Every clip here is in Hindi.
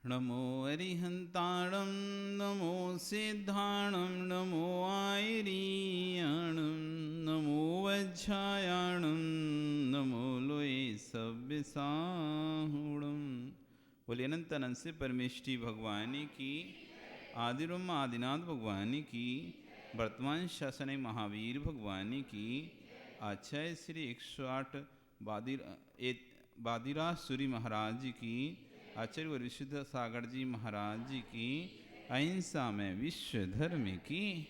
नमो अरिहंताणं नमो सिद्धाणं नमो आयरीयाणं नमो वज्रायाणं नमो लोये सव्यसाहुणं। बोलिए अनंत अनंत से परमेष्टि भगवान की, आदिरम आदिनाथ भगवान की, वर्तमान शासन महावीर भगवान की, आचार्य श्री 108 बादिराज सूरी महाराज की, आचार्य विशुद्ध सागर जी महाराज जी की, अहिंसा में विश्व धर्म की।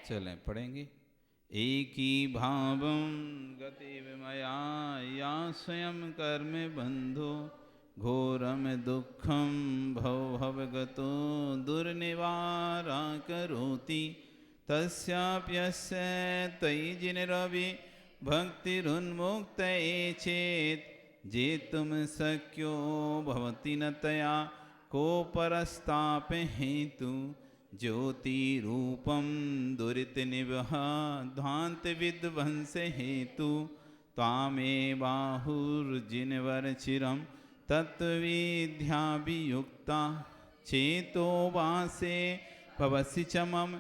चलें पढ़ेंगे। एक ही भावं गति विमया या स्वयं कर्म बंधो घोरम दुखम भव भवगतो दुर्निवारा करोति तस्याप्यस्य तयि जिनरवि भक्तिरुन्मुक्त चेत जेतुम शक्यो भवति न तया को परस्ताप हेतु ज्योतिरूपं दुरितनिवह ध्वान्त विध्वंस हेतु त्वामेवाहुर्जिनवरचिरं तत्त्वविद्याभियुक्ता चेतो वासे भवसि च मम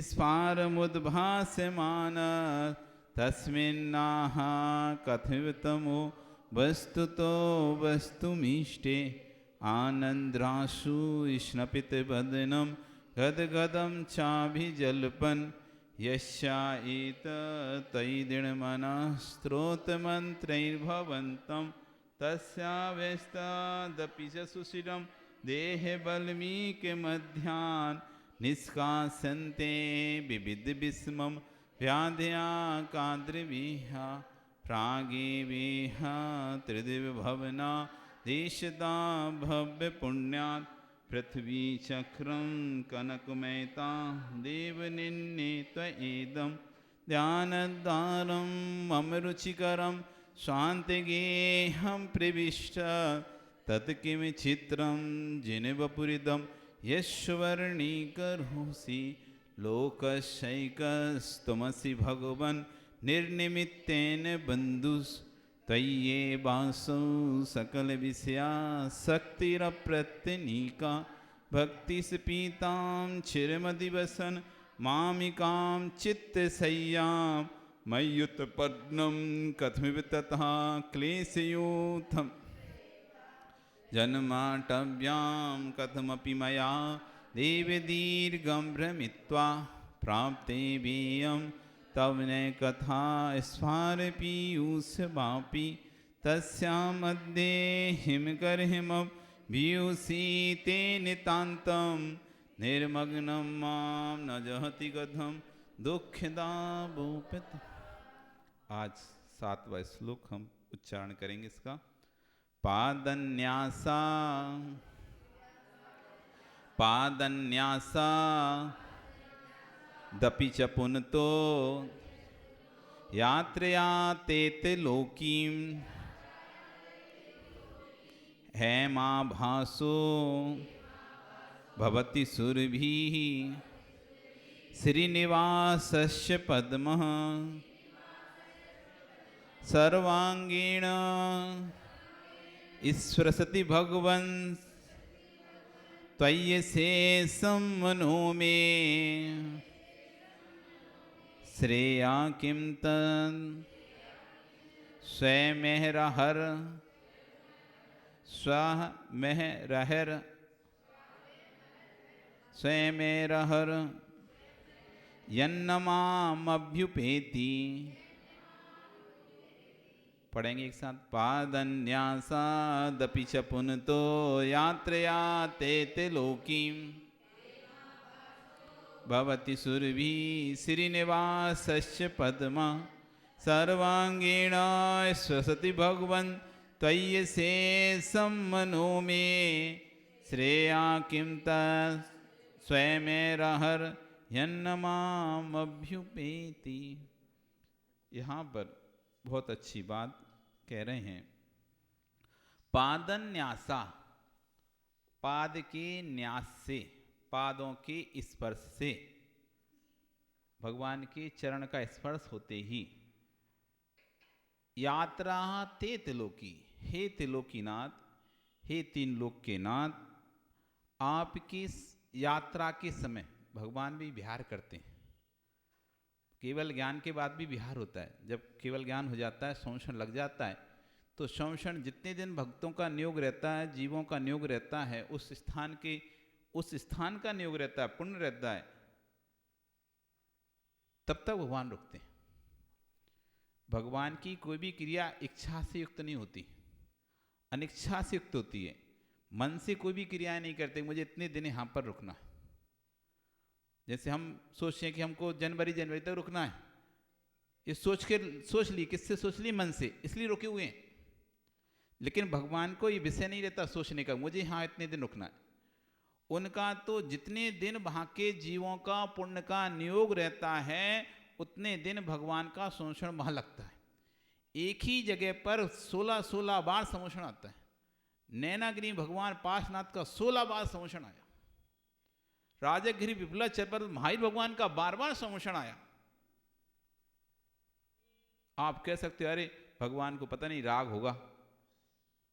स्फारमुद्भासमान तस्मिन्नाह कथितमो वस्तुतो वस्तुमीष्टे आनन्द्राशु स्नपितवदनं गदगदं चाभिजल्पन् यस्याएतत्तैर्दिणमनः तस्यावेस्तदपि च सुशिरं देहबल्मीकमध्यान् निष्कासन्ते विविधविस्मं व्याध्या काद्रविह प्रागेवेह त्रिदिवभवना देशदा भव्यपुण्यात् पृथ्वी चक्रं कनकमयता देवनिन्ने त्वयेदं ध्यानद्वारं मम रुचिकरं स्वान्तिगेहं प्रविष्ट तत्किमचित्रं जिनवपुरिदं यश्वर्णीकरोषि लोकशैकस्तमसि भगवन् निर्निमित्तेन बन्धुस् त्वय्येवासौ सकलविषया शक्तिरप्रत्यनीका भक्तिस्पीतां चिरमदिवसन् मामिकां चित्तशय्यां मय्युत्पन्नं कथमिव ततः क्लेशयूथं जन्माटव्यां कथमपि मया देवदीर्घं भ्रमित्वा प्राप्ते वेयं तव न कथा स्फारपीयूषवापि तस्यां मध्ये हिमकरहिमं भियूषीते नितान्तं निर्मग्नं मां न जहति गधं दुःखदावोपित। आज 7वां श्लोक हम उच्चारण करेंगे इसका। पादन्यासा पादन्यासा दपि च पुनतो यात्रया तेते लोकीं हेमाभासो भवति सुरभिः श्रीनिवासस्य पद्मः सर्वांगीण स्पृशति भगवन् त्वय्यशेषं मनो मे श्रेया किं तन् स्वमेहरहर स्वमेहरहर स्वमेहरहर यन्नमामभ्युपेति। पढ़ेंगे एक साथ। पादन्यासादपि च पुनतो यात्रया तेते लोकीं भवति सुरभिः श्रीनिवासस्य पद्मा सर्वांगीण स्वसति भगवन् त्वय्यशेषं मनो मे श्रेया किं तत् स्वमेरहर यन्नमामभ्युपेति। यहाँ पर बहुत अच्छी बात कह रहे हैं। पादन्यासा, पाद के न्यास से, पादों के स्पर्श से, भगवान के चरण का स्पर्श होते ही यात्रा ते त्रिलोकी, हे त्रिलोकीनाथ, हे तीन लोक के नाथ, आपकी यात्रा के समय भगवान भी विहार करते हैं। केवल ज्ञान के बाद भी विहार होता है। जब केवल ज्ञान हो जाता है, संशरण लग जाता है, तो संशरण जितने दिन भक्तों का नियोग रहता है, जीवों का नियोग रहता है, उस स्थान का नियोग रहता है, पुण्य रहता है, तब तक भगवान रुकते हैं। भगवान की कोई भी क्रिया इच्छा से युक्त नहीं होती, अनिच्छा से युक्त होती है। मन से कोई भी क्रिया नहीं करते मुझे इतने दिन यहाँ पर रुकना है। जैसे हम सोचते हैं कि हमको जनवरी तक रुकना है, ये सोच ली, किससे सोच ली? मन से, इसलिए रुके हुए हैं। लेकिन भगवान को ये विषय नहीं रहता सोचने का, मुझे यहाँ इतने दिन रुकना है। उनका तो जितने दिन वहाँ के जीवों का पुण्य का नियोग रहता है, उतने दिन भगवान का संरक्षण वहाँ लगता है। एक ही जगह पर 16 बार संरक्षण आता है। नैनागिरी भगवान पार्श्वनाथ का 16 बार संरक्षण आया। राजगिरी विपुलाचल पर महावीर भगवान का बार संरक्षण आया। आप कह सकते हो अरे भगवान को पता नहीं राग होगा,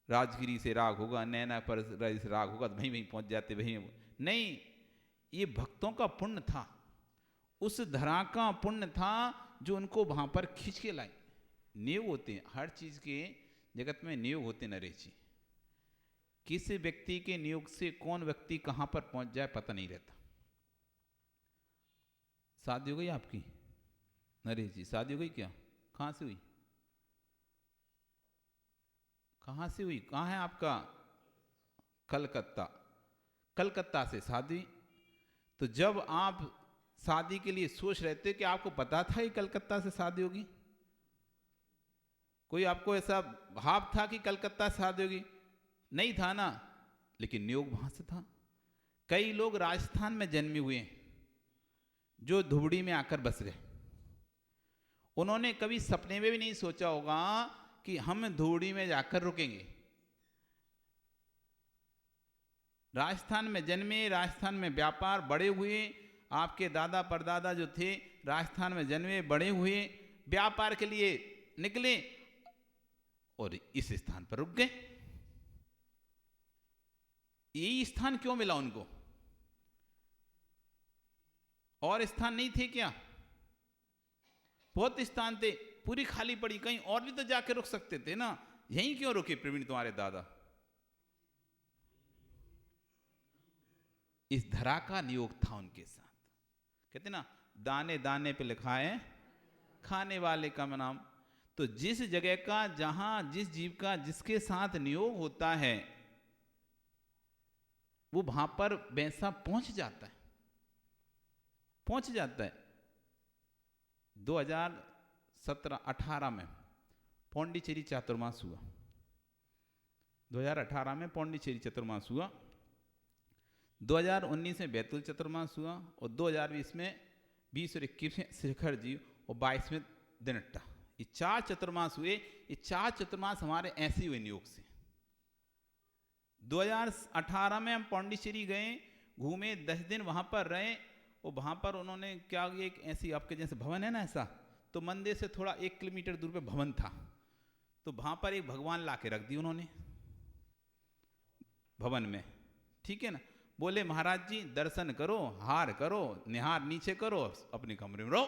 राजगिरी से राग होगा, नैना पर से राग होगा, तो वहीं पहुंच जाते वहीं। नहीं, ये भक्तों का पुण्य था, उस धरा का पुण्य था जो उनको वहां पर खींच के लाए। नियोग होते हैं हर चीज के जगत में, नियोग होते नरेश जी। किस व्यक्ति के नियोग से कौन व्यक्ति कहां पर पहुंच जाए पता नहीं रहता। शादी हो गई आपकी नरेश जी? शादी हो गई क्या? कहां से हुई? कहां से हुई? कहां है आपका? कलकत्ता। कलकत्ता से शादी। तो जब आप शादी के लिए सोच रहे थे कि आपको पता था कि कलकत्ता से शादी होगी? कोई आपको ऐसा भाव था कि कलकत्ता से शादी होगी? नहीं था ना, लेकिन नियोग वहां से था। कई लोग राजस्थान में जन्मे हुए हैं जो धुबड़ी में आकर बस गए। उन्होंने कभी सपने में भी नहीं सोचा होगा कि हम धुबड़ी में जाकर रुकेंगे। राजस्थान में जन्मे, राजस्थान में व्यापार, बड़े हुए। आपके दादा परदादा जो थे राजस्थान में जन्मे, बड़े हुए, व्यापार के लिए निकले और इस स्थान पर रुक गए। यही स्थान क्यों मिला उनको? और स्थान नहीं थे क्या? बहुत स्थान थे, पूरी खाली पड़ी, कहीं और भी तो जाके रुक सकते थे ना। यहीं क्यों रुके प्रवीण तुम्हारे दादा? इस धरा का नियोग था उनके साथ। कहते ना, दाने दाने पे लिखा है खाने वाले का नाम। तो जिस जगह का, जहां जिस जीव का जिसके साथ नियोग होता है, वो वहां पर वैसा पहुंच जाता है, पहुंच जाता है। 2017-18 में पौंडीचेरी चातुर्मास हुआ। 2018 में पौंडीचेरी चतुर्मास हुआ, 2019 में बैतूल चतुर्मास हुआ, और 2020 में 20 और 21 में शिखर जी, और 22 में दिनट्टा। ये 4 चतुर्मास हुए। ये 4 चतुर्मास हमारे ऐसे हुए नियोग से। 2018 में हम पौंडीचेरी गए, घूमे, 10 दिन वहां पर रहे, और वहां पर उन्होंने क्या, एक ऐसी आपके जैसे भवन है ना ऐसा, तो मंदिर से थोड़ा 1 किलोमीटर दूर पे भवन था, तो वहां पर एक भगवान ला के रख दी उन्होंने भवन में। ठीक है ना? बोले महाराज जी दर्शन करो, हार करो, निहार नीचे करो, अपने कमरे में रहो।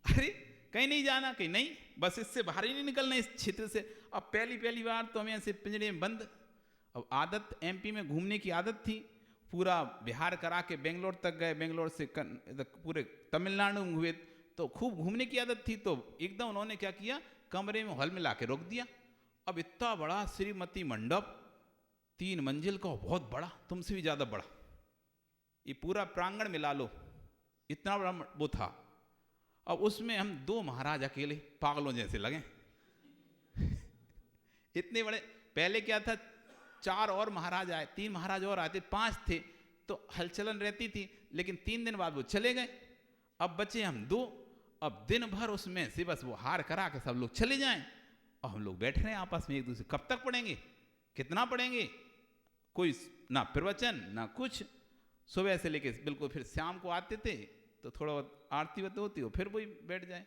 अरे कहीं नहीं जाना, कहीं नहीं, बस इससे बाहर ही नहीं निकलना इस क्षेत्र से। अब पहली बार तो हमें ऐसे पिंजरे में बंद। अब आदत एमपी में घूमने की आदत थी, पूरा बिहार करा के बेंगलोर तक गए, बेंगलोर से पूरे तमिलनाडु में हुए, तो खूब घूमने की आदत थी। तो एकदम उन्होंने क्या किया, कमरे में हॉल में ला के रोक दिया। अब इतना बड़ा श्रीमती मंडप, 3 मंजिल का, बहुत बड़ा, तुमसे भी ज्यादा बड़ा, ये पूरा प्रांगण मिला लो, इतना बड़ा वो था। अब उसमें हम 2 महाराज अकेले पागलों जैसे लगे। इतने बड़े। पहले क्या था, 4 और महाराज आए, 3 महाराज और आते, 5 थे, तो हलचलन रहती थी। लेकिन 3 दिन बाद वो चले गए, अब बचे हम 2। अब दिन भर उसमें से बस वो हार करा के सब लोग चले जाएं, और हम लोग बैठ रहे हैं आपस में एक दूसरे, कब तक पढ़ेंगे, कितना पढ़ेंगे, कोई ना प्रवचन ना कुछ। सुबह से लेके बिल्कुल फिर शाम को आते थे, तो थोड़ा बहुत आरती होती हो, फिर वही बैठ जाए।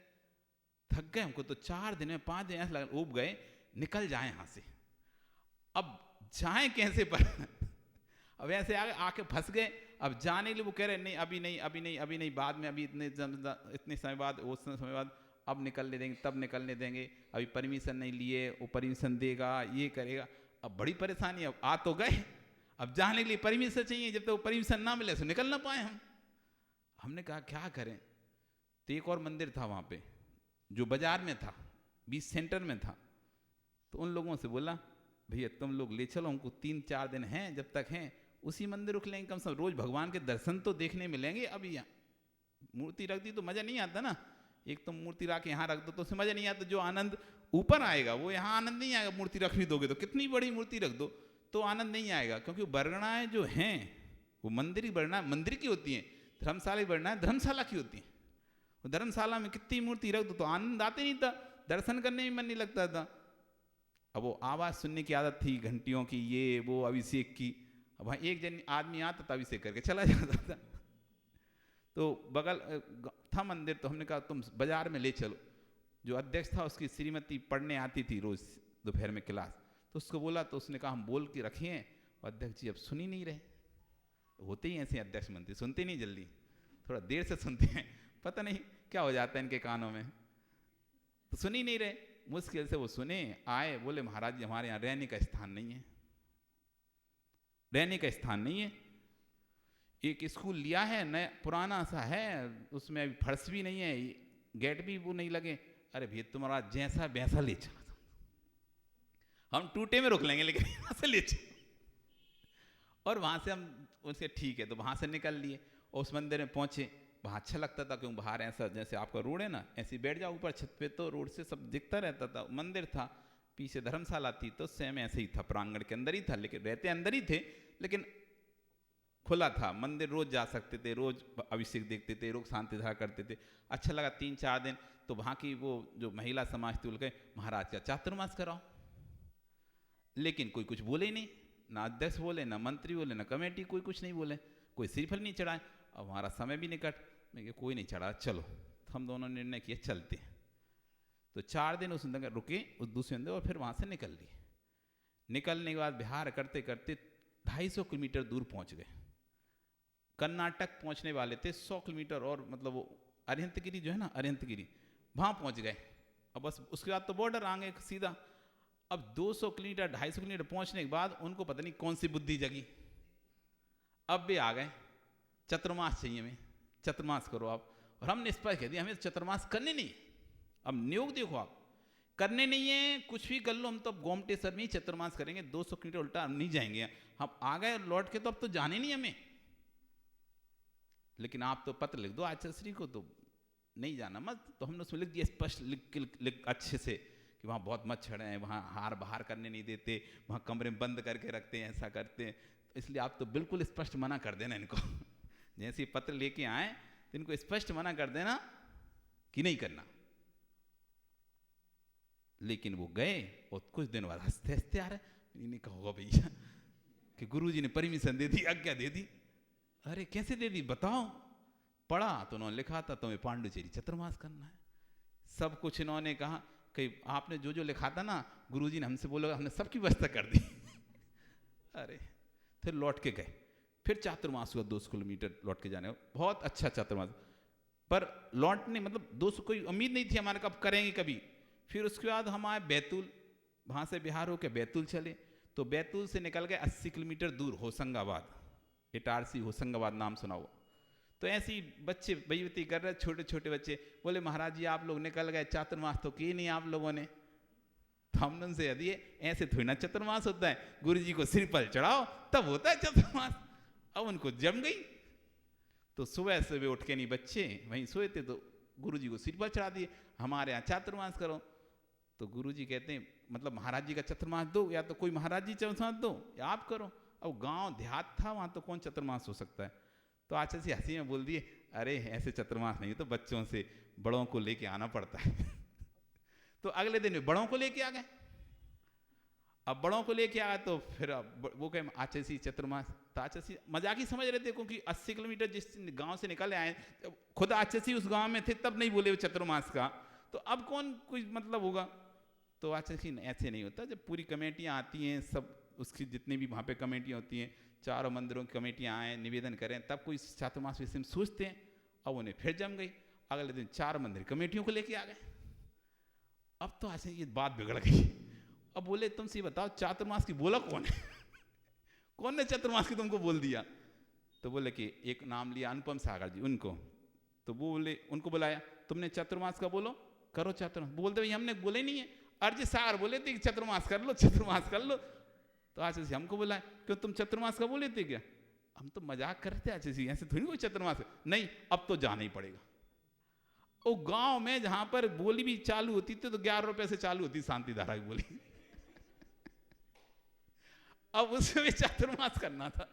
थक गए हमको तो 4 दिन में 5 दिन ऐसा लगा ऊब गए, निकल जाए यहाँ से, अब जाएं कैसे पर अब ऐसे आके फंस गए। अब जाने के लिए वो कह रहे नहीं अभी नहीं अभी नहीं अभी नहीं, बाद में, अभी इतने समय बाद, उस समय बाद, अब निकलने देंगे तब निकलने देंगे, अभी परमिशन नहीं लिए, वो परमिशन देगा ये करेगा। अब बड़ी परेशानी, अब आ तो गए, अब जाने के लिए परमिशन चाहिए, जब तक वो परमिशन ना मिले तो निकल ना पाए हम। हमने कहा क्या करें, तो एक और मंदिर था वहाँ पे जो बाजार में था, बीच सेंटर में था, तो उन लोगों से बोला भैया तुम लोग ले चलो हमको, 3-4 दिन हैं, जब तक हैं उसी मंदिर रुक लेंगे, कम से कम रोज भगवान के दर्शन तो देखने मिलेंगे। अभी यहाँ मूर्ति रख दी तो मजा नहीं आता ना, एक तो मूर्ति रख के यहाँ रख दो तो उसमें मजा नहीं आता, जो आनंद ऊपर आएगा वो यहाँ आनंद नहीं आएगा। मूर्ति रख भी दोगे तो कितनी बड़ी मूर्ति रख दो तो आनंद नहीं आएगा, क्योंकि वर्गणाएं जो हैं वो मंदिर की वर्गणा मंदिर की होती हैं, धर्मशाला की वर्गणाएं धर्मशाला की होती हैं। धर्मशाला में कितनी मूर्ति रख दो तो आनंद आते नहीं था, दर्शन करने में मन नहीं लगता था। अब वो आवाज़ सुनने की आदत थी घंटियों की, ये वो अभिषेक की, अब वहाँ एक जन आदमी आता था अभिषेक करके चला जाता था। तो बगल था मंदिर, तो हमने कहा तुम बाजार में ले चलो। जो अध्यक्ष था उसकी श्रीमती पढ़ने आती थी रोज दोपहर में क्लास, तो उसको बोला, तो उसने कहा हम बोल के रखे हैं, और अध्यक्ष जी अब सुन ही नहीं रहे। होते ही ऐसे अध्यक्ष मंत्री सुनते नहीं जल्दी, थोड़ा देर से सुनते हैं, पता नहीं क्या हो जाता है इनके कानों में, तो सुन ही नहीं रहे। मुश्किल से वो सुने, आए, बोले महाराज जी हमारे यहाँ रहने का स्थान नहीं है, रहने का स्थान नहीं है। एक स्कूल लिया है नया पुराना सा है, उसमें अभी फर्श भी नहीं है, गेट भी वो नहीं लगे। अरे भैया तुम्हारा जैसा वैसा ले चलो, हम टूटे में रोक लेंगे लेकिन वहां से ले चलो। और वहां से हम उसके ठीक है, तो वहां से निकल लिए और उस मंदिर में पहुंचे। वहाँ अच्छा लगता था क्यों, बाहर ऐसा जैसे आपका रोड है ना, ऐसे बैठ जाओ ऊपर छत पे तो रोड से सब दिखता रहता था। मंदिर था, पीछे धर्मशाला थी, तो सेम ऐसे ही था, प्रांगण के अंदर ही था, लेकिन रहते अंदर ही थे, लेकिन खुला था मंदिर, रोज जा सकते थे, रोज अभिषेक देखते थे, रोज शांति धारा करते थे। अच्छा लगा 3-4 दिन। तो वहाँ की वो जो महिला समाज थी बोल गए महाराज का चातुर्मास कराओ, लेकिन कोई कुछ बोले ही नहीं, ना अध्यक्ष बोले, ना मंत्री बोले, ना कमेटी, कोई कुछ नहीं बोले, कोई श्रीफल नहीं चढ़ाए। अब हमारा समय भी निकट, मैं कोई नहीं चढ़ा, चलो। तो हम दोनों निर्णय किए चलते हैं। तो 4 दिन उस अंदर रुके, उस दूसरे अंदर, और फिर वहाँ से निकल लिए। निकलने के बाद बिहार करते करते 250 किलोमीटर दूर पहुँच गए। कर्नाटक पहुँचने वाले थे 100 किलोमीटर, और मतलब वो अरिहंतगिरी जो है ना, अरिहंतगिरी, वहाँ पहुँच गए। अब बस उसके बाद तो बॉर्डर आ गए सीधा। अब 200 किलोमीटर 250 किलोमीटर पहुँचने के बाद उनको पता नहीं कौन सी बुद्धि जगी, अब भी आ गए चतुर्मास चाहिए हमें, चतुर्मास करो आप। और हमने स्पष्ट कह दिया हमें चतुर्मास करने नहीं, अब नियोग देखो आप, करने नहीं है, कुछ भी कर लो, हम तो अब गोमटेश्वर में ही चतुर्मास करेंगे, 200 किलोमीटर उल्टा हम नहीं जाएंगे, हम आ गए लौट के, तो अब तो जाने नहीं हमें। लेकिन आप तो पत्र लिख दो आचार्य श्री को, तो नहीं जाना मत। तो हमने उसमें लिख दिया स्पष्ट, लिख अच्छे से कि वहाँ बहुत मच्छर हैं, वहाँ हार बाहर करने नहीं देते, वहाँ कमरे में बंद करके रखते हैं, ऐसा करते हैं। इसलिए आप तो बिल्कुल स्पष्ट मना कर देना इनको जैसे ही पत्र लेके आए तो इनको स्पष्ट मना कर देना कि नहीं करना। लेकिन वो गए और कुछ दिन बाद हंसते हंसते आ रहे, इन्हें कहोगा भैया कि गुरुजी ने परमिशन दे दी, आज्ञा दे दी। अरे कैसे दे दी बताओ? पढ़ा तो उन्होंने लिखा था तुम्हें पांडुचेरी चतुर्मास करना है, सब कुछ इन्होंने कहा कि आपने जो जो लिखा था ना गुरुजी ने हमसे बोला, हमने सबकी व्यवस्था कर दी अरे फिर लौट के गए, फिर चातुर्मास हुआ 200 किलोमीटर लौट के जाने, बहुत अच्छा चातुर्मास। पर लौटने मतलब 200 कोई उम्मीद नहीं थी हमारे कब करेंगे कभी। फिर उसके बाद हम आए बैतूल, वहाँ से बिहार होकर बैतूल चले, तो बैतूल से निकल गए 80 किलोमीटर दूर होशंगाबाद, इटारसी होशंगाबाद नाम सुना हुआ। तो ऐसे ही बच्चे बेइज्जती कर रहे, छोटे छोटे बच्चे बोले महाराज जी आप लोग निकल गए, चातुर्मास तो किए नहीं आप लोगों ने। तो हमने उनसे दिए ऐसे थोड़ी ना चतुर्मास होता है, गुरु जी को सिर पर चढ़ाओ तब होता है चतुर्मास। अब उनको जम गई, तो सुबह सुबह उठ के नहीं बच्चे वहीं सोए थे, तो गुरु जी को सिर पर चढ़ा दिए, हमारे यहाँ चातुर्मास करो। तो गुरु जी कहते हैं मतलब महाराज जी का चतुर्मास दो, या तो कोई महाराज जी चतुर्मास दो या आप करो। अब गांव देहात था वहाँ, तो कौन चतुर्मास हो सकता है। तो आचार्य जी हंसी में बोल दिए अरे ऐसे चतुर्मास नहीं, तो बच्चों से बड़ों को लेके आना पड़ता है तो अगले दिन बड़ों को लेके आ गए। अब बड़ों को लेके आया तो फिर वो कहे आचार्य जी चतुर्मास, तो आचार्य जी मजाक ही समझ रहे थे, क्योंकि 80 किलोमीटर जिस गांव से निकल आए, खुद आचार्य जी उस गांव में थे तब नहीं बोले वो चतुर्मास का। तो तो अब कौन कोई मतलब होगा? तो आचार्य जी ऐसे नहीं होता। जब पूरी कमेटियाँ आती हैं, सब उसकी जितनी भी वहाँ पे कमेटियाँ होती हैं, चारों मंदिरों की कमेटियाँ आए, निवेदन करें, तब कोई चातुर्मास विषय में सोचते हैं। अब उन्हें फिर जम गई, अगले दिन 4 मंदिर कमेटियों को लेके आ गए। अब तो ऐसे ये बात बिगड़ गई। अब बोले तुमसे बताओ चातुर्मास की बोला कौन है? कौन ने चातुर्मास की तुमको बोल दिया? तो बोले कि एक नाम लिया अनुपम सागर जी, उनको। तो वो बोले, उनको बुलाया, तुमने चातुर्मास का बोलो, करो चातुर्मास। बोलते भाई हमने बोले नहीं है, अरजी सागर बोले थे कि चातुर्मास कर लो, चातुर्मास कर लो। तो आचार्य जी हमको बुलाए, क्यों तुम चातुर्मास का बोले थे क्या? हम तो मजाक करते आचार्य जी, ऐसे थोड़ी कोई चातुर्मास। नहीं, अब तो जाना ही पड़ेगा। वो गांव में जहां पर बोली भी चालू होती थी तो 11 रुपए से चालू होती शांति धारा की बोली। अब उसमें चातुर्मास करना था,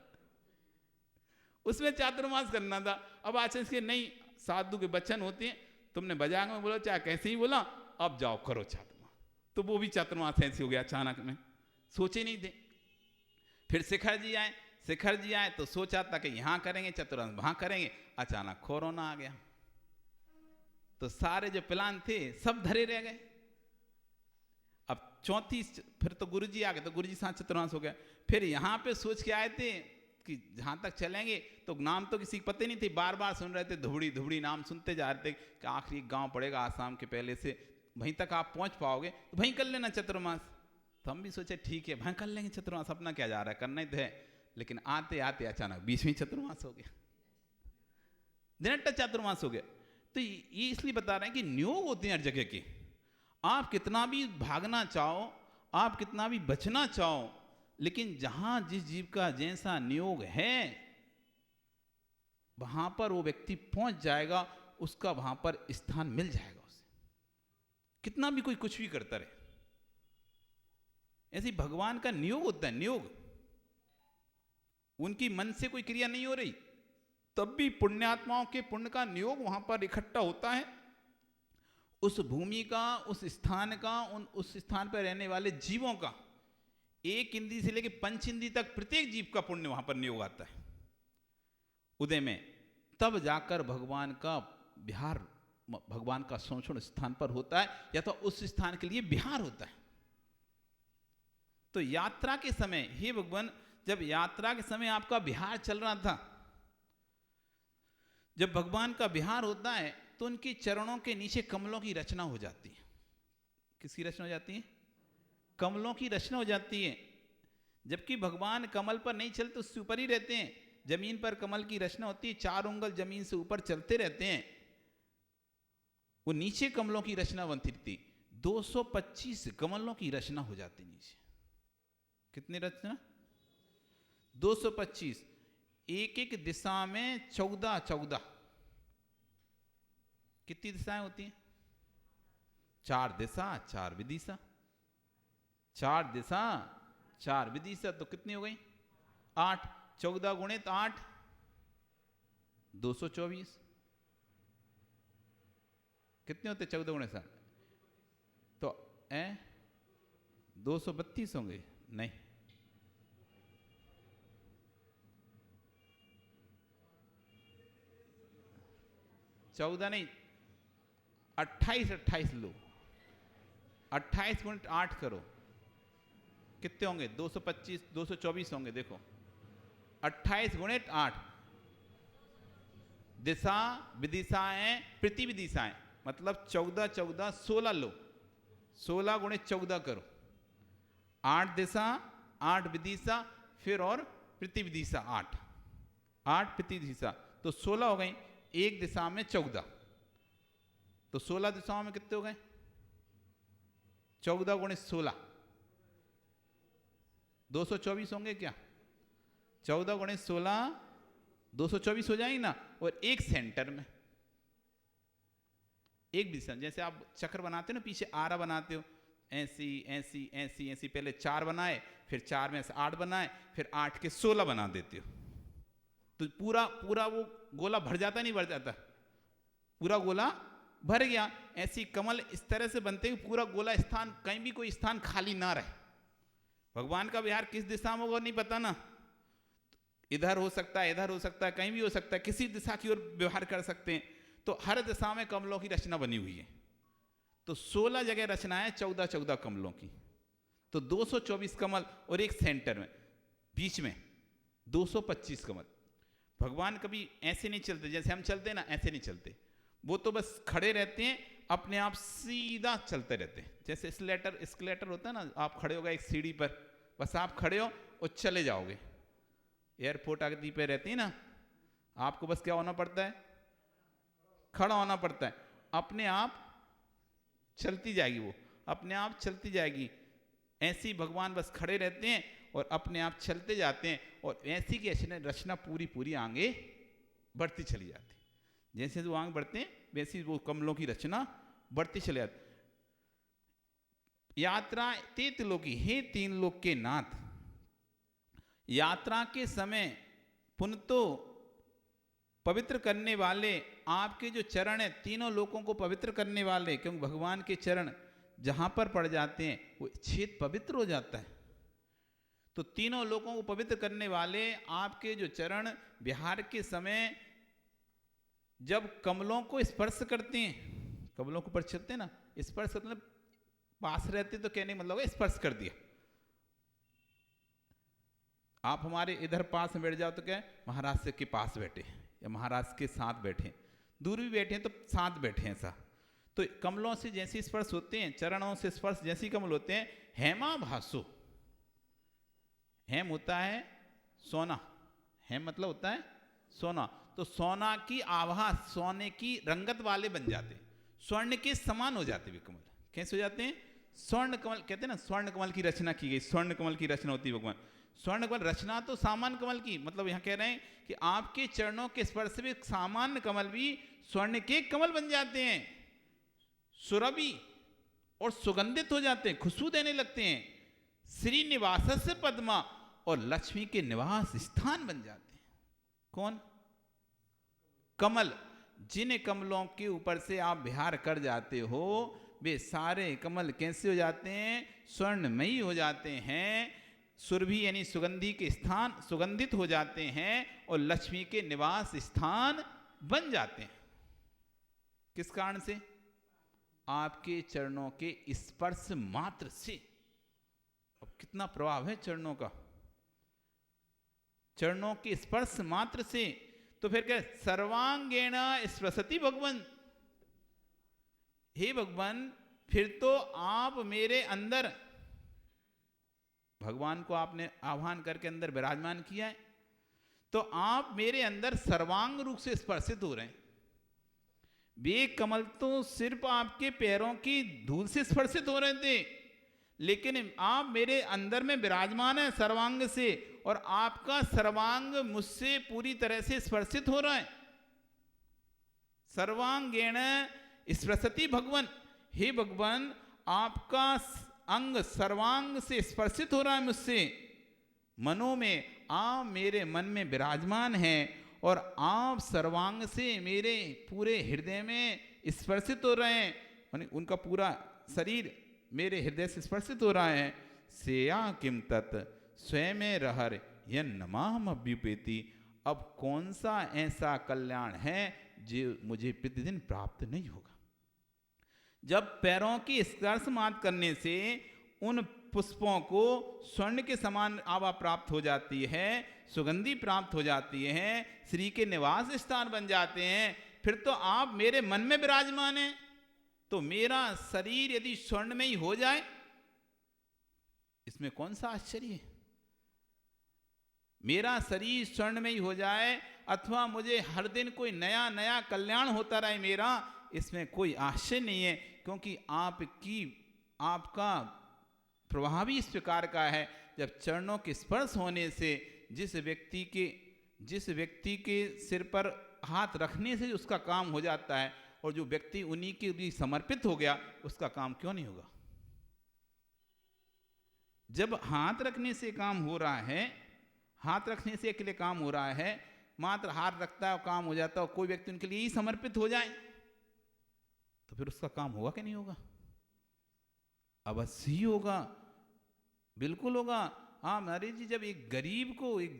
उसमें चातुर्मास करना था। अब आचार्य के नहीं, साधु के वचन होते हैं, तुमने बजांग में बोला चाहे कैसे ही बोला, अब जाओ करो चातुर्मास। तो वो भी चातुर्मास ऐसे हो गया अचानक में, सोचे नहीं थे। फिर शिखर जी आए, शिखर जी आए तो सोचा था कि यहां करेंगे चातुर्मास, वहां करेंगे, अचानक कोरोना आ गया। तो सारे जो प्लान थे सब धरे रह गए। अब चौथी फिर तो गुरुजी आ गए, तो गुरुजी साथ चातुर्मास हो गया। फिर यहाँ पे सोच के आए थे कि जहाँ तक चलेंगे, तो नाम तो किसी को पता नहीं थे, बार बार सुन रहे थे धुबड़ी धुबड़ी, नाम सुनते जा रहे थे कि आखिरी गांव पड़ेगा आसाम के पहले से, वहीं तक आप पहुँच पाओगे तो वहीं कर लेना चातुर्मास। तो हम भी सोचे ठीक है वहीं कर लेंगे चातुर्मास, अपना क्या जा रहा है, करना ही तो है। लेकिन आते आते अचानक 20वीं चातुर्मास हो गया, दिनट्टा चातुर्मास हो गया। तो ये इसलिए बता रहे हैं कि नियोग होते हैं हर जगह के। आप कितना भी भागना चाहो, आप कितना भी बचना चाहो, लेकिन जहां जिस जीव का जैसा नियोग है वहां पर वो व्यक्ति पहुंच जाएगा, उसका वहां पर स्थान मिल जाएगा उसे, कितना भी कोई कुछ भी करता रहे। ऐसे भगवान का नियोग होता है, नियोग। उनकी मन से कोई क्रिया नहीं हो रही, तब भी पुण्यात्माओं के पुण्य का नियोग वहां पर इकट्ठा होता है। उस भूमि का, उस स्थान का, उस स्थान पर रहने वाले जीवों का, एक इंद्री से लेकर 5 इंद्री तक प्रत्येक जीव का पुण्य वहां पर नियोग आता है उदय में। तब जाकर भगवान का विहार, भगवान का संरक्षण स्थान पर होता है, या तो उस स्थान के लिए विहार होता है। तो यात्रा के समय, हे भगवान, जब यात्रा के समय आपका विहार चल रहा था, जब भगवान का विहार होता है तो उनके चरणों के नीचे कमलों की रचना हो जाती है। किसकी रचना हो जाती है? कमलों की रचना हो जाती है। जबकि भगवान कमल पर नहीं चलते, उससे ऊपर ही रहते हैं। जमीन पर कमल की रचना होती है, 4 उंगल जमीन से ऊपर चलते रहते हैं, वो नीचे कमलों की रचना बनती थी। 225 कमलों की रचना हो जाती नीचे। कितनी रचना? 225। एक एक दिशा में 14 कितनी दिशाएं होती हैं? 4 दिशा 4 विदिशा, 4 दिशा 4 विदिशा, तो कितनी हो गई? 8। 14 गुणित 8 224। कितने होते 14 गुणित 8? तो 232 होंगे? नहीं, 14 नहीं, 28 लो, 28 गुणित 8 करो, कितने होंगे? 225, 224 होंगे। देखो 28 गुणित 8, दिशा विदिशाएं प्रतिविदिशाएं, मतलब 14 14 16 लो, 16 गुणित 14 करो, 8 दिशा 8 विदिशा, फिर और प्रतिविदिशा 8 प्रतिविदिशा, तो 16 हो गई। एक दिशा में 14, तो 16 दिशाओं में कितने हो गए? 14 गुणित 16 224 होंगे क्या? 14 गुणित 16 224 हो जाएंगे ना। और एक सेंटर में, एक दिशा, जैसे आप चक्र बनाते हो ना, पीछे आरा बनाते हो, ऐसी ऐसी ऐसी ऐसी, पहले 4 बनाए, फिर 4 में से 8 बनाए, फिर 8 के 16 बना देते हो, तो पूरा पूरा वो गोला भर जाता नहीं? भर जाता, पूरा गोला भर गया। ऐसी कमल इस तरह से बनते हैं पूरा गोला स्थान, कहीं भी कोई स्थान खाली ना रहे। भगवान का विहार किस दिशा में होगा नहीं पता ना, इधर हो सकता है, इधर हो सकता है, कहीं भी हो सकता है, किसी दिशा की ओर व्यवहार कर सकते हैं। तो हर दिशा में कमलों की रचना बनी हुई है। तो 16 जगह रचना है 14-14 कमलों की, तो 224 कमल और एक सेंटर में, बीच में 225 कमल। भगवान कभी ऐसे नहीं चलते जैसे हम चलते हैं ना, ऐसे नहीं चलते। वो तो बस खड़े रहते हैं, अपने आप सीधा चलते रहते हैं। जैसे स्केलेटर होता है ना, आप खड़े हो गए एक सीढ़ी पर, बस आप खड़े हो और चले जाओगे। एयरपोर्ट आदि पे रहती है ना, आपको बस क्या होना पड़ता है, खड़ा होना पड़ता है, अपने आप चलती जाएगी, वो अपने आप चलती जाएगी। ऐसे ही भगवान बस खड़े रहते हैं और अपने आप चलते जाते हैं, और ऐसी की रचना पूरी पूरी आगे बढ़ती चली जाती। जैसे वो आगे बढ़ते हैं वैसी वो कमलों की रचना बढ़ती चली जाती। यात्रा ते त्रिलोकी, हे 3 लोक के नाथ, यात्रा के समय पुण्य तो पवित्र करने वाले आपके जो चरण है, तीनों लोगों को पवित्र करने वाले, क्योंकि भगवान के चरण जहां पर पड़ जाते हैं वो क्षेत्र पवित्र हो जाता है। तो तीनों लोगों को पवित्र करने वाले आपके जो चरण विहार के समय जब कमलों को स्पर्श करते हैं, कमलों को ऊपर चलते हैं ना, स्पर्श मतलब पास रहते तो कहने मतलब स्पर्श कर दिया। आप हमारे इधर पास में बैठ जाओ तो क्या है, महाराज के पास बैठे या महाराज के साथ बैठे, दूर भी बैठे हैं तो साथ बैठे हैं ऐसा। तो कमलों से जैसे स्पर्श होते हैं, चरणों से स्पर्श जैसे कमल होते हैं, हेमा भासो, हेम होता है सोना, हेम मतलब होता है सोना, तो सोना की आभा, सोने की रंगत वाले बन जाते, स्वर्ण के समान हो जाते वे कमल। कैसे हो जाते हैं, स्वर्ण कमल कहते हैं ना, स्वर्ण कमल की रचना की गई, स्वर्ण कमल की रचना होती है भगवान। स्वर्ण कमल रचना तो सामान्य कमल की, मतलब यहां कह रहे हैं कि आपके चरणों के स्पर्श से सामान्य कमल भी स्वर्ण के कमल बन जाते हैं, सुरभि और सुगंधित हो जाते हैं, खुशबू देने लगते हैं। श्रीनिवास से पद्मा, और लक्ष्मी के निवास स्थान बन जाते हैं। कौन, कमल। जिन कमलों के ऊपर से आप विहार कर जाते हो वे सारे कमल कैसे हो जाते हैं, स्वर्णमयी हो जाते हैं, सुरभि यानी सुगंधि के स्थान, सुगंधित हो जाते हैं और लक्ष्मी के निवास स्थान बन जाते हैं। किस कारण से, आपके चरणों के स्पर्श मात्र से। अब कितना प्रभाव है चरणों का, चरणों के स्पर्श मात्र से। तो फिर क्या, सर्वांगेण स्पृशति भगवन, हे भगवान फिर तो आप मेरे अंदर, भगवान को आपने आह्वान करके अंदर विराजमान किया है, तो आप मेरे अंदर सर्वांग रूप से स्पर्शित हो रहे हैं। वे कमल तो सिर्फ आपके पैरों की धूल से स्पर्शित हो रहे थे, लेकिन आप मेरे अंदर में विराजमान है सर्वांग से, और आपका सर्वांग मुझसे पूरी तरह से स्पर्शित हो रहा है। सर्वांगेण स्पृशति भगवन, हे भगवान आपका अंग सर्वांग से स्पर्शित हो रहा है मुझसे। मनो में आप मेरे मन में विराजमान हैं और आप सर्वांग से मेरे पूरे हृदय में स्पर्शित हो रहे हैं, यानी उनका पूरा शरीर मेरे हृदय से स्पर्शित हो रहा है। सेया किम तत् स्वयं रहर यन नमाम अभ्युपेति, अब कौन सा ऐसा कल्याण है जो मुझे प्रतिदिन प्राप्त नहीं होगा। जब पैरों की स्पर्श मात्र करने से उन पुष्पों को स्वर्ण के समान आभा प्राप्त हो जाती है, सुगंधि प्राप्त हो जाती है, श्री के निवास स्थान बन जाते हैं, फिर तो आप मेरे मन में विराजमान हैं। तो मेरा शरीर यदि स्वर्ण में ही हो जाए, इसमें कौन सा आश्चर्य है। मेरा शरीर स्वर्ण में ही हो जाए अथवा मुझे हर दिन कोई नया नया कल्याण होता रहे मेरा, इसमें कोई आश्चर्य नहीं है, क्योंकि आपका प्रभाव ही इस प्रकार का है। जब चरणों के स्पर्श होने से जिस व्यक्ति के सिर पर हाथ रखने से उसका काम हो जाता है, और जो व्यक्ति उन्हीं के लिए समर्पित हो गया उसका काम क्यों नहीं होगा। जब हाथ रखने से काम हो रहा है, हाथ रखने से के लिए काम हो रहा है, मात्र हाथ रखता है और काम हो जाता है, और कोई व्यक्ति उनके लिए ही समर्पित हो जाए, तो फिर उसका काम होगा कि नहीं होगा। अवश्य ही होगा, बिल्कुल होगा। हाँ नरेश जी, जब एक गरीब को, एक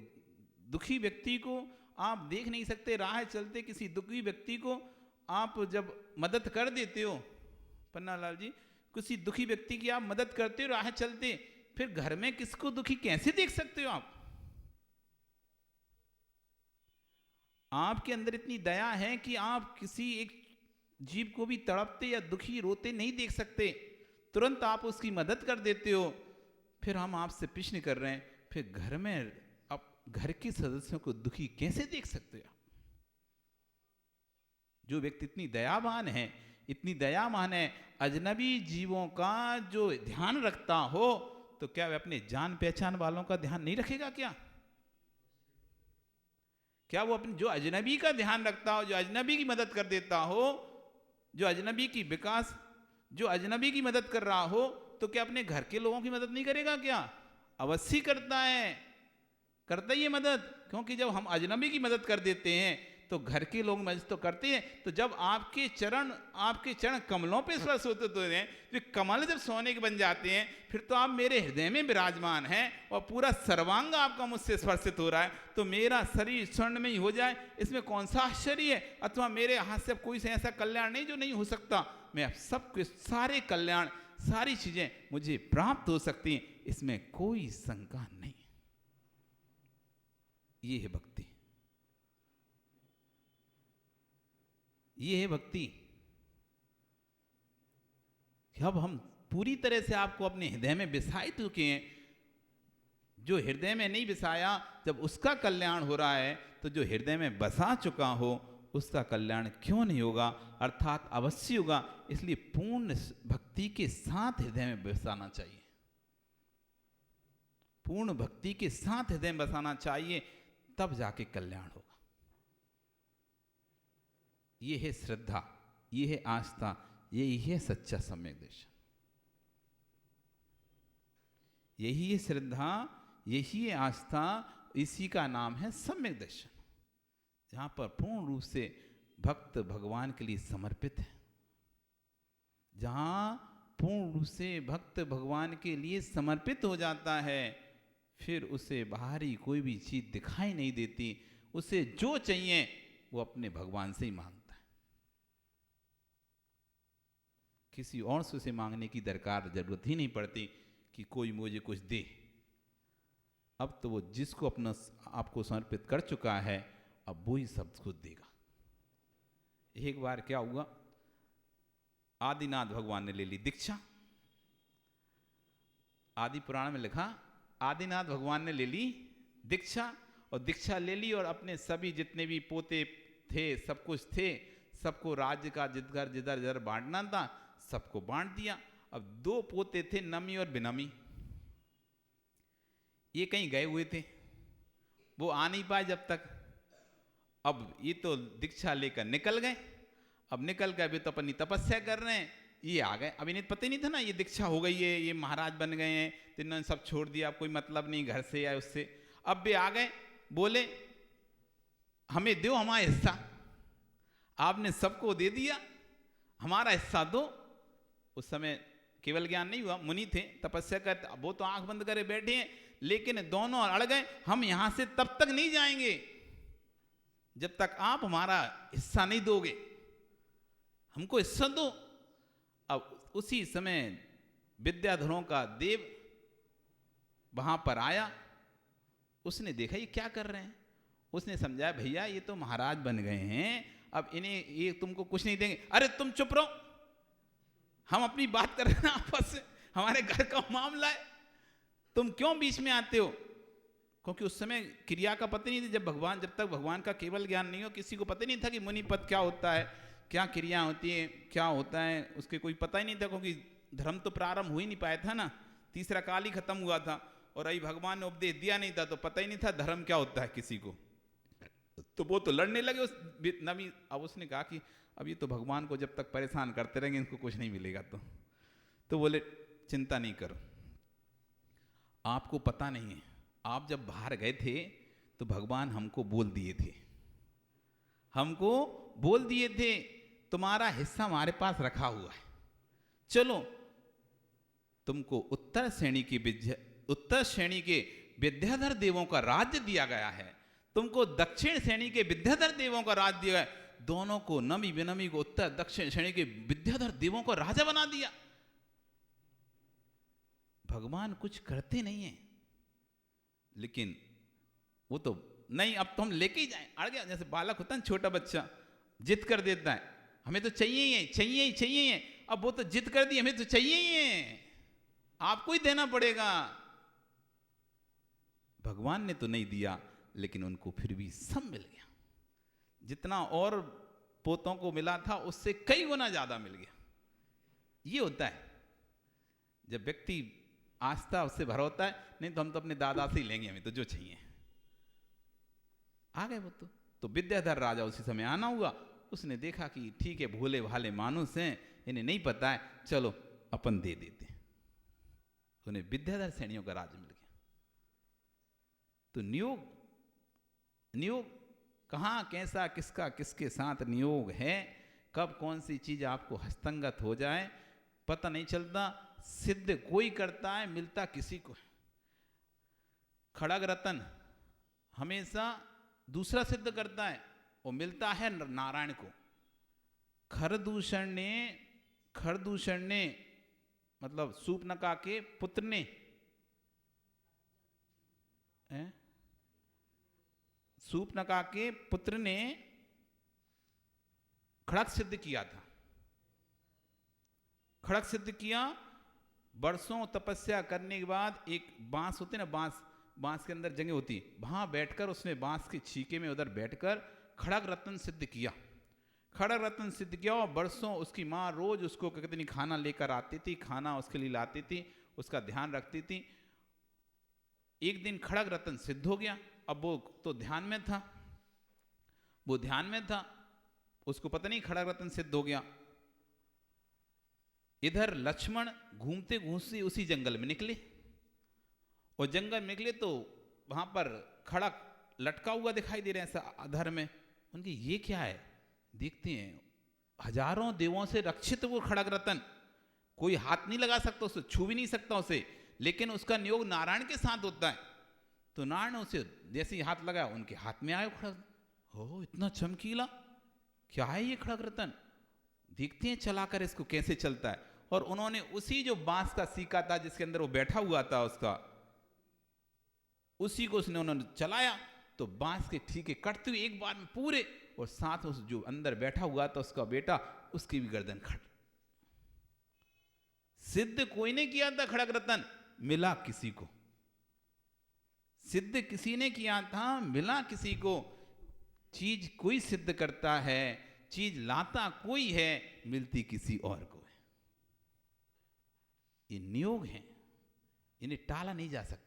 दुखी व्यक्ति को आप देख नहीं सकते, राह चलते किसी दुखी व्यक्ति को आप जब मदद कर देते हो पन्नालाल जी, किसी दुखी व्यक्ति की आप मदद करते हो, राह चलते, फिर घर में किसको दुखी कैसे देख सकते हो आप? आपके अंदर इतनी दया है कि आप किसी एक जीव को भी तड़पते या दुखी रोते नहीं देख सकते, तुरंत आप उसकी मदद कर देते हो। फिर हम आपसे प्रश्न कर रहे हैं, फिर घर में आप घर के सदस्यों को दुखी कैसे देख सकते हो? जो व्यक्ति इतनी दयावान है, इतनी दयावान है, अजनबी जीवों का जो ध्यान रखता हो, तो क्या वह अपने जान पहचान वालों का ध्यान नहीं रखेगा? क्या वो अपने जो अजनबी का ध्यान रखता हो, जो अजनबी की मदद कर देता हो, जो अजनबी की विकास, जो अजनबी की मदद कर रहा हो, तो क्या अपने घर के लोगों की मदद नहीं करेगा? क्या अवश्य करता है, करता ही है मदद। क्योंकि जब हम अजनबी की मदद कर देते हैं तो घर के लोग मदद तो करते हैं। तो जब आपके चरण कमलों पे स्पर्श होते तो हैं, तो कमल जब सोने के बन जाते हैं, फिर तो आप मेरे हृदय में विराजमान हैं और पूरा सर्वांग आपका मुझसे स्पर्शित हो रहा है। तो मेरा शरीर स्वर्ण में ही हो जाए, इसमें कौन सा आश्चर्य है? अथवा मेरे हाथ से कोई से ऐसा कल्याण नहीं जो नहीं हो सकता। मैं सबके सारे कल्याण, सारी चीजें मुझे प्राप्त हो सकती हैं, इसमें कोई शंका नहीं। ये है भक्ति, ये है भक्ति। अब हम पूरी तरह से आपको अपने हृदय में बिसाए चुके हैं। जो हृदय में नहीं बिसाया, जब उसका कल्याण हो रहा है, तो जो हृदय में बसा चुका हो उसका कल्याण क्यों नहीं होगा? अर्थात अवश्य होगा। इसलिए पूर्ण भक्ति के साथ हृदय में बसाना चाहिए, पूर्ण भक्ति के साथ हृदय में बसाना चाहिए, तब जाके कल्याण होगा। ये है श्रद्धा, ये है आस्था, यही है सच्चा सम्यक दर्शन। यही है श्रद्धा, यही है आस्था, इसी का नाम है सम्यक दर्शन। जहां पर पूर्ण रूप से भक्त भगवान के लिए समर्पित है, जहां पूर्ण रूप से भक्त भगवान के लिए समर्पित हो जाता है, फिर उसे बाहरी कोई भी चीज दिखाई नहीं देती। उसे जो चाहिए वो अपने भगवान से ही मांगता है, किसी और से उसे मांगने की जरूरत ही नहीं पड़ती कि कोई मुझे कुछ दे। अब तो वो जिसको अपना आपको समर्पित कर चुका है, अब वो ही सब कुछ देगा। एक बार क्या हुआ, आदिनाथ भगवान ने ले ली दीक्षा। आदि पुराण में लिखा, आदिनाथ भगवान ने ले ली दीक्षा, और दीक्षा ले ली और अपने सभी जितने भी पोते थे, सब कुछ थे, सबको राज्य का जिधर जिधर बांटना था सबको बांट दिया। अब 2 पोते थे, नमी और बिनमी। ये कहीं गए हुए थे, वो आ नहीं पाए जब तक। अब ये तो दीक्षा लेकर निकल गए। अब निकल गए, अभी तो अपनी तपस्या कर रहे हैं, ये आ गए। अब इन्हें पता ही नहीं था ना ये दीक्षा हो गई है, ये महाराज बन गए हैं, तो इन्होंने सब छोड़ दिया, कोई मतलब नहीं घर से या उससे। अब भी आ गए, बोले हमें दो हमारा हिस्सा, आपने सबको दे दिया, हमारा हिस्सा दो। उस समय केवल ज्ञान नहीं हुआ, मुनि थे, तपस्या करते, वो तो आंख बंद करे बैठे हैं, लेकिन दोनों अड़ गए, हम यहां से तब तक नहीं जाएंगे जब तक आप हमारा हिस्सा नहीं दोगे, हमको हिस्सा दो। अब उसी समय विद्याधरों का देव वहां पर आया, उसने देखा ये क्या कर रहे हैं, उसने समझाया भैया ये तो महाराज बन गए हैं, अब इन्हें ये तुमको कुछ नहीं देंगे। अरे तुम चुप रहो, हम अपनी बात कर रहे हैं आपस में, हमारे घर का मामला है, तुम क्यों बीच में आते हो? क्योंकि उस समय क्रिया का पता नहीं था। जब तक भगवान का केवल ज्ञान नहीं हो, किसी को पता नहीं था कि मुनि पद क्या होता है, क्या क्रिया होती है, क्या होता है, उसके कोई पता ही नहीं था। क्योंकि धर्म तो प्रारंभ हो ही नहीं पाया था ना, तीसरा काल ही खत्म हुआ था, और अभी भगवान ने उपदेश दिया नहीं था, तो पता ही नहीं था धर्म क्या होता है किसी को। तो वो तो लड़ने लगे उस नबी। अब उसने कहा कि अब ये तो भगवान को जब तक परेशान करते रहेंगे इनको कुछ नहीं मिलेगा। तो बोले चिंता नहीं करो, आपको पता नहीं है, आप जब बाहर गए थे तो भगवान हमको बोल दिए थे, हमको बोल दिए थे तुम्हारा हिस्सा हमारे पास रखा हुआ है, चलो तुमको उत्तर श्रेणी के विद्याधर देवों का राज्य दिया गया है, तुमको दक्षिण श्रेणी के विद्याधर देवों का राज्य दिया है, दोनों को, नमी विनमी को, उत्तर दक्षिण श्रेणी के विद्याधर देवों को राजा बना दिया। भगवान कुछ करते नहीं है, लेकिन वो तो नहीं, अब तो हम लेके ही जाएं, अड़ गया। जैसे बालक होता है छोटा बच्चा, जिद कर देता है, हमें तो चाहिए ही है, चाहिए ही चाहिए है। अब वो तो जिद कर दी, हमें तो चाहिए ही है, आपको ही देना पड़ेगा। भगवान ने तो नहीं दिया, लेकिन उनको फिर भी सब मिल गया। जितना और पोतों को मिला था उससे कई गुना ज्यादा मिल गया। ये होता है जब व्यक्ति आस्था उससे भरा होता है। नहीं तो हम तो अपने दादा से ही लेंगे, हमें तो जो चाहिए। आ गए वो तो विद्याधर राजा उसी समय आना हुआ। उसने देखा कि ठीक है, भोले भाले मानुस हैं, इन्हें नहीं पता है, चलो अपन दे देते। उन्हें विद्याधर श्रेणियों का राज मिल गया। तो नियोग कहाँ, कैसा, किसका, किसके साथ नियोग है, कब कौन सी चीज आपको हस्तंगत हो जाए पता नहीं चलता। सिद्ध कोई करता है, मिलता किसी को। खड़ग रतन हमेशा दूसरा सिद्ध करता है, वो मिलता है नारायण को। खरदूषण ने मतलब सूपनका के पुत्र ने, सूपनका के पुत्र ने खड़ग सिद्ध किया था। खड़ग सिद्ध किया, वर्षों तपस्या करने के बाद एक बांस होते ना, बांस के अंदर जगह होती, वहां बैठकर उसने बांस के छीके में उधर बैठकर खड़ग रत्न सिद्ध किया। खड़ग रत्न सिद्ध किया और वर्षों उसकी माँ रोज उसको कितनी खाना लेकर आती थी, खाना उसके लिए लाती थी, उसका ध्यान रखती थी। एक दिन खड़ग रत्न सिद्ध हो गया। अब वो तो ध्यान में था, उसको पता नहीं खड़ग रत्न सिद्ध हो गया। इधर लक्ष्मण घूमते घूमते उसी जंगल में निकले, और जंगल में निकले तो वहां पर खड़ग लटका हुआ दिखाई दे रहे हैं अधर में। उनके ये क्या है, देखते हैं हजारों देवों से रक्षित वो खड़ग रत्न, कोई हाथ नहीं लगा सकता उसे, छू भी नहीं सकता उसे, लेकिन उसका नियोग नारायण के साथ होता है। तो नारायण उसे जैसे ही हाथ लगाया, उनके हाथ में आयो खड़ग। हो, इतना चमकीला, क्या है ये खड़ग रत्न, देखते हैं चलाकर इसको कैसे चलता है। और उन्होंने उसी जो बांस का सीका था जिसके अंदर वो बैठा हुआ था, उसका उसी को उन्होंने चलाया तो बांस के ठीके कटते हुए एक बार में पूरे, और साथ उस जो अंदर बैठा हुआ था उसका बेटा, उसकी भी गर्दन कट। सिद्ध कोई ने किया था खड़ग रत्न, मिला किसी को। सिद्ध किसी ने किया था, मिला किसी को। चीज कोई सिद्ध करता है, चीज लाता कोई है, मिलती किसी और को है। ये नियोग है, इन्हें टाला नहीं जा सकता।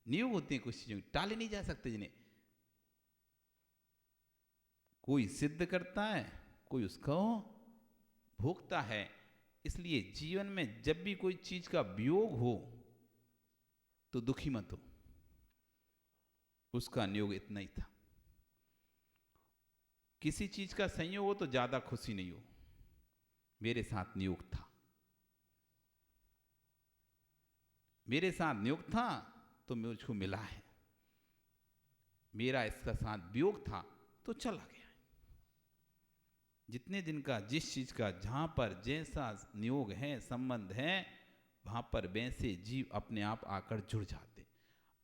नियोग होते हैं कुछ चीजों, टाले नहीं जा सकते जिन्हें। कोई सिद्ध करता है, कोई उसको भोगता है। इसलिए जीवन में जब भी कोई चीज का वियोग हो तो दुखी मत हो, उसका नियोग इतना ही था। किसी चीज का संयोग हो तो ज्यादा खुशी नहीं हो। मेरे साथ नियोग था, मेरे साथ नियोग था तो मुझको मिला है, मेरा इसका साथ वियोग था तो चला गया। जितने दिन का जिस चीज का जहां पर जैसा नियोग है, संबंध है, वहां पर वैसे जीव अपने आप आकर जुड़ जाते।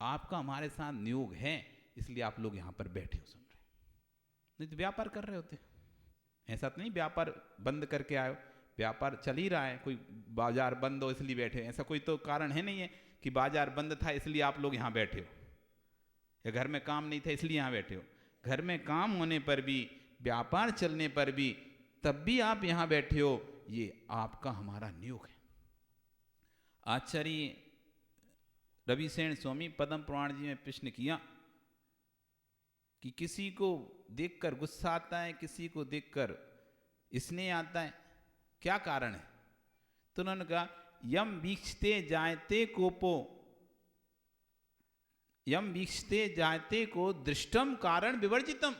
आपका हमारे साथ नियोग है, इसलिए आप लोग यहां पर बैठे हो सुन रहे, नहीं तो व्यापार कर रहे होते। ऐसा तो नहीं व्यापार बंद करके आए, व्यापार चल ही रहा है, कोई बाजार बंद हो इसलिए बैठे, ऐसा कोई तो कारण है नहीं है कि बाजार बंद था इसलिए आप लोग यहाँ बैठे हो, या घर में काम नहीं था इसलिए यहाँ बैठे हो। घर में काम होने पर भी, व्यापार चलने पर भी, तब भी आप यहाँ बैठे हो, ये आपका हमारा नियोग है। आचार्य रविसेन स्वामी पद्म पुराण जी में प्रश्न किया कि किसी को देखकर गुस्सा आता है, किसी को देखकर स्नेह आता है, क्या कारण है? तो उन्होंने कहा यम वीक्षते जायते कोपो, यम वीक्षते जायते को दृष्टम कारण विवर्जितम।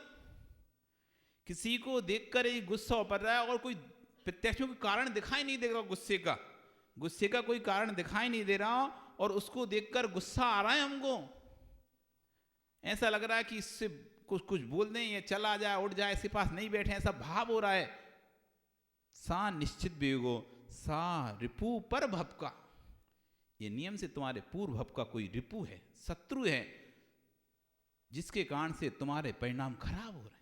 किसी को देखकर ये गुस्सा पड़ रहा है और कोई प्रत्यक्ष में कोई कारण दिखाई नहीं दे रहा, गुस्से का कोई कारण दिखाई नहीं दे रहा, और उसको देखकर गुस्सा आ रहा है हमको, ऐसा लग रहा है कि इससे कुछ कुछ बोल दें, ये चला जाए, उठ जाए, इसके पास नहीं बैठे, ऐसा भाव हो रहा है। सा निश्चित वियोगो सा रिपु पर भव का, ये नियम से तुम्हारे पूर्व भव का कोई रिपु है, शत्रु है, जिसके कारण से तुम्हारे परिणाम खराब हो रहे हैं।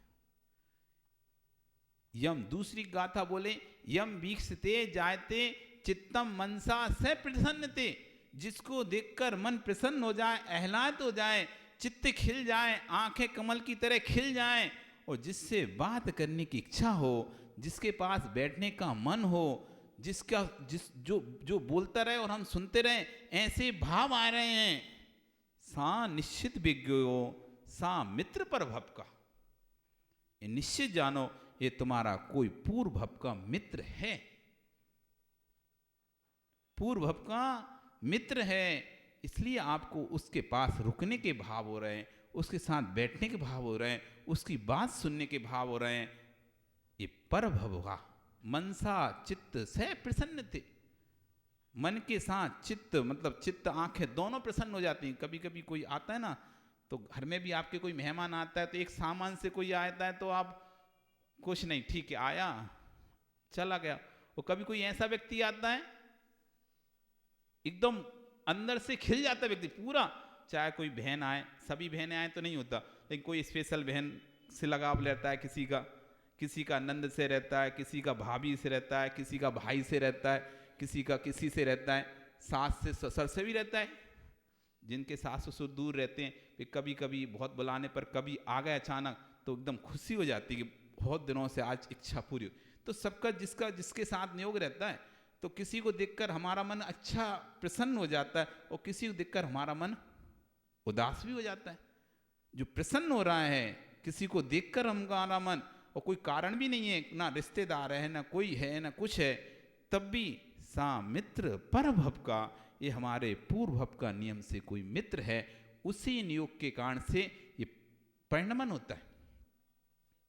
यम दूसरी गाथा बोले, यम वीक्षते जायते चित्तम मनसा से प्रसन्नते, जिसको देखकर मन प्रसन्न हो जाए, आह्लाद हो जाए, चित्त खिल जाए, आंखें कमल की तरह खिल जाएं, और जिससे बात करने की इच्छा हो, जिसके पास बैठने का मन हो, जो बोलता रहे और हम सुनते रहे, ऐसे भाव आ रहे हैं। सा निश्चित विज्ञो सा मित्र पर भव का, ये निश्चित जानो ये तुम्हारा कोई पूर्व भव का मित्र है, पूर्व भव का मित्र है। इसलिए आपको उसके पास रुकने के भाव हो रहे हैं, उसके साथ बैठने के भाव हो रहे हैं, उसकी बात सुनने के भाव हो रहे हैं। ये पर भव का मनसा चित्त से प्रसन्न थे, मन के साथ चित्त, मतलब चित्त आंखें दोनों प्रसन्न हो जाती हैं। कभी कभी कोई आता है ना, तो घर में भी आपके कोई मेहमान आता है, तो एक सामान से कोई आता है, तो आप कुछ नहीं, ठीक है, आया चला गया। और कभी कोई ऐसा व्यक्ति आता है, एकदम अंदर से खिल जाता है व्यक्ति पूरा, चाहे कोई बहन आए, सभी बहनें आए तो नहीं होता, लेकिन कोई स्पेशल बहन से लगाव रहता है, किसी का नंद से रहता है, किसी का भाभी से रहता है, किसी का भाई से रहता है, किसी का किसी से रहता है, सास से ससुर से भी रहता है। जिनके सास ससुर दूर रहते हैं, वे कभी कभी बहुत बुलाने पर कभी आ गए अचानक, तो एकदम खुशी हो जाती है कि बहुत दिनों से आज इच्छा पूरी हो। तो सबका जिसके साथ नियोग रहता है, तो किसी को देखकर हमारा मन अच्छा प्रसन्न हो जाता है, और किसी को देखकर हमारा मन उदास भी हो जाता है। जो प्रसन्न हो रहा है किसी को देखकर हमारा मन, और कोई कारण भी नहीं है, ना रिश्तेदार है, ना कोई है, ना कुछ है, तब भी सा मित्र पर भव का, ये हमारे पूर्व भव का नियम से कोई मित्र है, उसी नियोग के कारण से ये परिणमन होता है।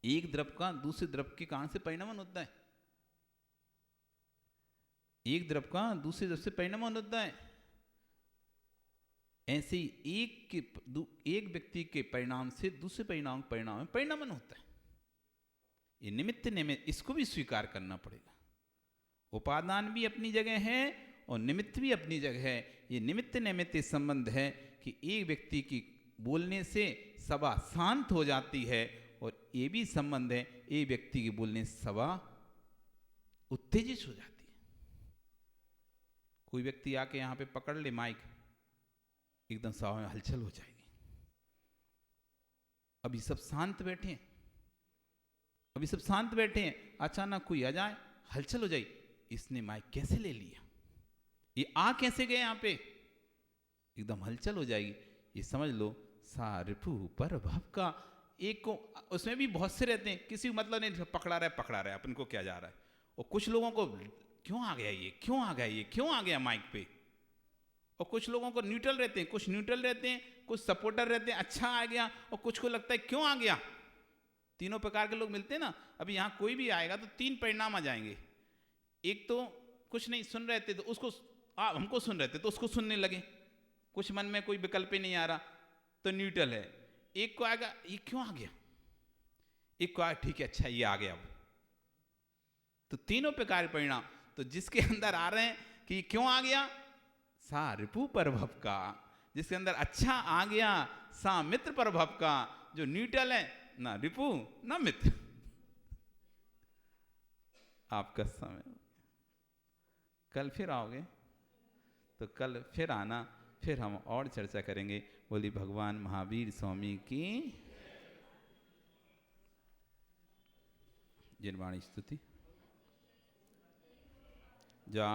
एक द्रव का दूसरे द्रव के कारण से परिणमन होता है, एक द्रव का दूसरे द्रव से परिणमन होता है। ऐसे ही एक व्यक्ति के परिणाम से दूसरे परिणाम में परिणमन होता है। ये निमित्त निमित्त, इसको भी स्वीकार करना पड़ेगा। उपादान भी अपनी जगह है और निमित्त भी अपनी जगह है। ये निमित्त निमित्त संबंध है कि एक व्यक्ति की बोलने से सभा शांत हो जाती है, और ये भी संबंध है एक व्यक्ति के बोलने से सभा उत्तेजित हो जाती है। कोई व्यक्ति आके यहाँ पे पकड़ ले माइक, एकदम सभा में हलचल हो जाएगी। अभी सब शांत बैठे हैं, अचानक कोई आ जाए, हलचल हो जाए, इसने माइक कैसे ले लिया, ये आ कैसे गए यहाँ पे, एकदम हलचल हो जाएगी। ये समझ लो सा रिपु पर भव का। एक को, उसमें भी बहुत से रहते हैं, किसी को मतलब नहीं, पकड़ा रहा है, अपन को क्या जा रहा है। और कुछ लोगों को क्यों आ गया माइक पे, और कुछ लोगों को न्यूट्रल रहते हैं, कुछ सपोर्टर रहते हैं, अच्छा आ गया, और कुछ को लगता है क्यों आ गया। तीनों प्रकार के लोग मिलते हैं ना। अभी यहाँ कोई भी आएगा तो तीन परिणाम आ जाएंगे। एक तो कुछ नहीं सुन रहे थे, तो उसको हमको सुन रहे थे तो उसको सुनने लगे, कुछ मन में कोई विकल्प ही नहीं आ रहा, तो न्यूट्रल है। एक को आएगा ये क्यों आ गया, एक को आएगा ठीक है अच्छा ये आ गया। अब तो तीनों प्रकार परिणाम, तो जिसके अंदर आ रहे हैं कि क्यों आ गया, सा रिपु पर भव का। जिसके अंदर अच्छा आ गया, सा मित्र पर भव का। जो न्यूट्रल है, ना रिपु ना मित्र। आपका समय, कल फिर आओगे तो कल फिर आना, फिर हम और चर्चा करेंगे। बोली भगवान महावीर स्वामी की जिनवाणी स्तुति। जा